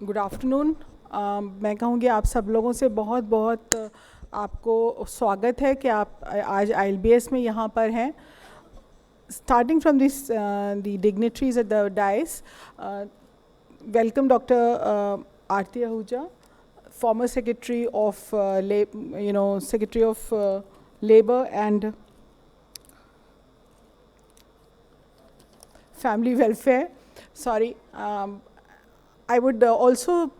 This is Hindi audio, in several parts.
Good afternoon. मैं कहूँगी आप सब लोगों से बहुत बहुत आपको स्वागत है कि आप आज ILBS में यहाँ पर हैं। Starting from this the dignitaries at the dice, welcome doctor Aarti Ahuja, former Secretary of Secretary of Labor and Family Welfare. Sorry. I would also,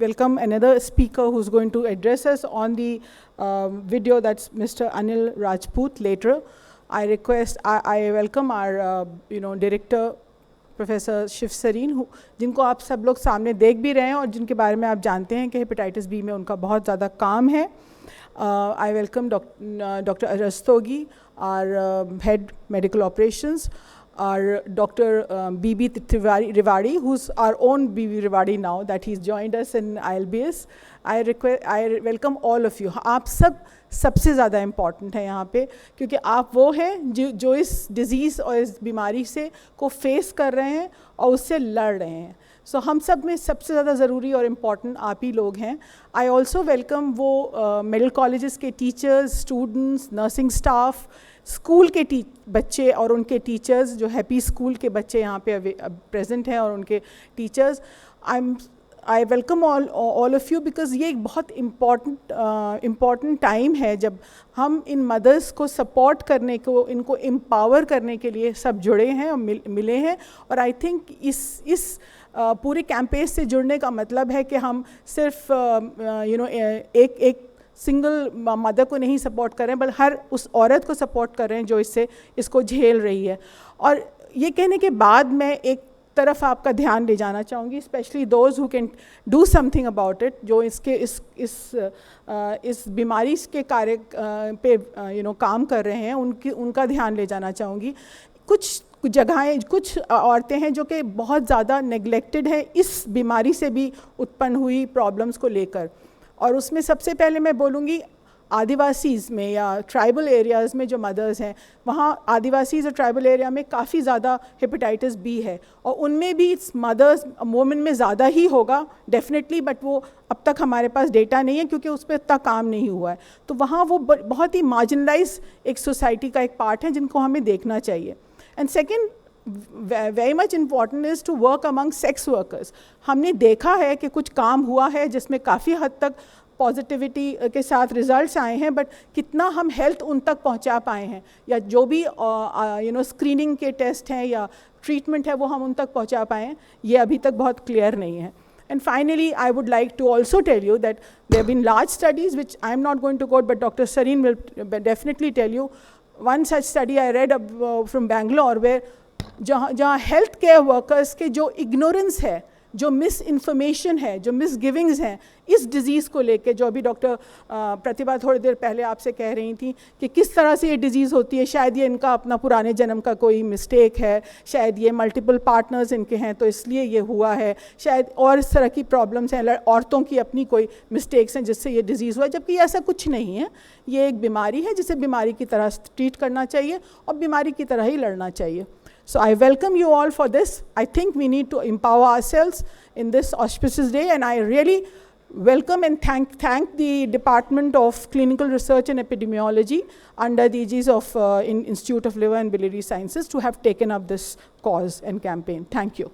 welcome another speaker who's going to address us on the video. That's Mr. Anil Rajput later. I welcome our, Director, professor Shiv Sarin, जिनको आप सब लोग सामने देख भी रहे हैं और जिनके बारे में आप जानते हैं कि हेपेटाइटिस बी में उनका बहुत ज़्यादा काम है। I welcome doctor Rastogi, our head medical operations, our Dr. B.B. Rewari, who's our own B.B. Rewari now that he's joined us in ILBS. I welcome all of you. आप सब सबसे ज़्यादा इम्पॉर्टेंट है यहाँ पे, क्योंकि आप वो हैं जो इस डिज़ीज़ और इस बीमारी से को फेस कर रहे हैं और उससे लड़ रहे हैं। सो हम सब में सबसे ज़्यादा ज़रूरी और इम्पॉर्टेंट आप ही लोग हैं। आई ऑल्सो वेलकम वो मेडिकल कॉलेजेस के teachers, students, nursing staff, school के बच्चे और उनके टीचर्स, जो हैप्पी स्कूल के बच्चे यहाँ पे प्रेजेंट हैं और उनके teachers. I welcome all of you because ये एक बहुत इम्पॉर्टेंट टाइम है जब हम इन मदर्स को सपोर्ट करने को, इनको एम्पावर करने के लिए सब जुड़े हैं और मिले हैं। और आई थिंक इस पूरे कैंपेन से जुड़ने का मतलब है कि हम सिर्फ एक सिंगल मदर को नहीं सपोर्ट कर रहे हैं, बल्कि हर उस औरत को सपोर्ट कर रहे हैं जो इसको झेल रही है। और ये कहने के बाद मैं एक तरफ आपका ध्यान ले जाना चाहूँगी, specially those who can do something about it, जो इस बीमारी के कार्य पे काम कर रहे हैं, उनका ध्यान ले जाना चाहूँगी। कुछ जगहें, कुछ औरतें हैं जो कि बहुत ज़्यादा नेग्लेक्टेड है इस बीमारी से भी उत्पन्न हुई प्रॉब्लम्स को लेकर। और उसमें सबसे पहले मैं बोलूँगी आदिवासीज़ में या ट्राइबल एरियाज़ में जो मदर्स हैं, वहाँ आदिवासीज़ और ट्राइबल एरिया में काफ़ी ज़्यादा हेपेटाइटिस बी है और उनमें भी मदर्स वुमेन में ज़्यादा ही होगा डेफिनेटली, बट वो अब तक हमारे पास डेटा नहीं है क्योंकि उस पर इतना काम नहीं हुआ है। तो वहाँ वो बहुत ही मार्जिनलाइज एक सोसाइटी का एक पार्ट है जिनको हमें देखना चाहिए। And second, very much important is to work among sex workers. हमने देखा है कि कुछ काम हुआ है जिसमें काफ़ी हद तक पॉजिटिविटी के साथ रिजल्ट्स आए हैं, बट कितना हम हेल्थ उन तक पहुंचा पाए हैं या जो भी स्क्रीनिंग के टेस्ट हैं या ट्रीटमेंट है वो हम उन तक पहुंचा पाए हैं, ये अभी तक बहुत क्लियर नहीं है। And finally, I would like to also tell you that there have been large studies, which I am not going to quote, but Dr. Sareen will definitely tell you. One such study I read from Bangalore, where जहाँ हेल्थ केयर वर्कर्स के जो इग्नोरेंस है, जो मिस इन्फॉर्मेशन है, जो मिस गिविंग्स हैं इस डिज़ीज़ को लेके, जो अभी डॉक्टर प्रतिभा थोड़ी देर पहले आपसे कह रही थी कि किस तरह से ये डिज़ीज़ होती है। शायद ये इनका अपना पुराने जन्म का कोई मिस्टेक है, शायद ये मल्टीपल पार्टनर्स इनके हैं तो इसलिए ये हुआ है, शायद और इस तरह की प्रॉब्लम्स हैं, औरतों की अपनी कोई मिस्टेक्स हैं जिससे ये डिज़ीज़ हुआ, जबकि ऐसा कुछ नहीं है। ये एक बीमारी है जिसे बीमारी की तरह ट्रीट करना चाहिए और बीमारी की तरह ही लड़ना चाहिए। So I welcome you all for this. I think we need to empower ourselves in this auspicious day, and I really welcome and thank the Department of Clinical Research and Epidemiology under the aegis of Institute of Liver and Biliary Sciences to have taken up this cause and campaign. Thank you.